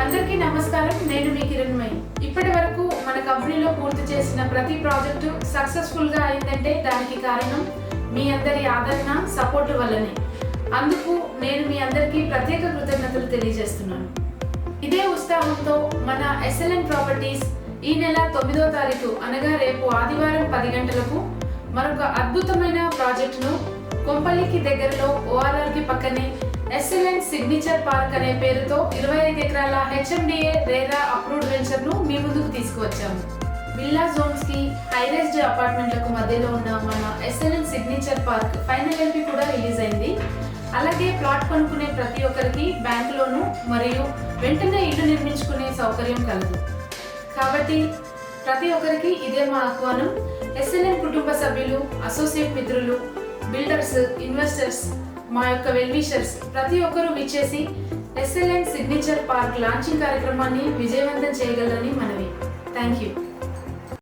అందరికీ నమస్కారం. నేను మీ కిరణ్మయి. ఇప్పటి వరకు మన కంపెనీలో పూర్తి చేసిన ప్రతి ప్రాజెక్టు సక్సెస్ఫుల్ గా అయిందంటే దానికి కారణం మీ అందరి ఆదరణ, సపోర్ట్ వల్లనే. అందుకు నేను మీ అందరికీ ప్రత్యేక కృతజ్ఞతలు తెలియజేస్తున్నాను. ఇదే ఉత్సాహంతో మన ఎస్ఎల్ఎన్ ప్రాపర్టీస్ ఈ నెల 9వ తారీఖు అనగా రేపు ఆదివారం 10 గంటలకు మరొక అద్భుతమైన ప్రాజెక్టును కొంపల్లికి దగ్గరలో ఓఆర్ఆర్కి పక్కనే ఎస్ఎల్ఎన్ సిగ్నేచర్ పార్క్ అనే పేరుతో 25 ఎకరాల హెచ్ఎండిఏ రేరా అప్రూవ్డ్ వెంచర్ ను మీ ముందుకు తీసుకువచ్చాము. విల్లా జోన్స్ కి, హైరైజ్డ్ అపార్ట్మెంట్లకు మధ్యలో ఉన్న మన SLN signature park final MP కూడా రిలీజ్ అయింది. అలాగే ప్లాట్ కొనుక్కునే ప్రతి ఒక్కరికి బ్యాంక్ లోను మరియు వెంటనే ఇల్లు నిర్మించుకునే సౌకర్యం కలదు. కాబట్టి ప్రతి ఒక్కరికి ఇదే మా ఆహ్వానం. ఎస్ఎల్ఎన్ కుటుంబ సభ్యులు, అసోసియేట్ మిత్రులు, బిల్డర్స్, ఇన్వెస్టర్స్, మా యొక్క వెల్విషర్స్ ప్రతి ఒక్కరూ విచ్చేసి ఎస్ఎల్ఎన్ సిగ్నేచర్ పార్క్ లాంచింగ్ కార్యక్రమాన్ని విజయవంతం చేయగలరని మనవి. Thank you.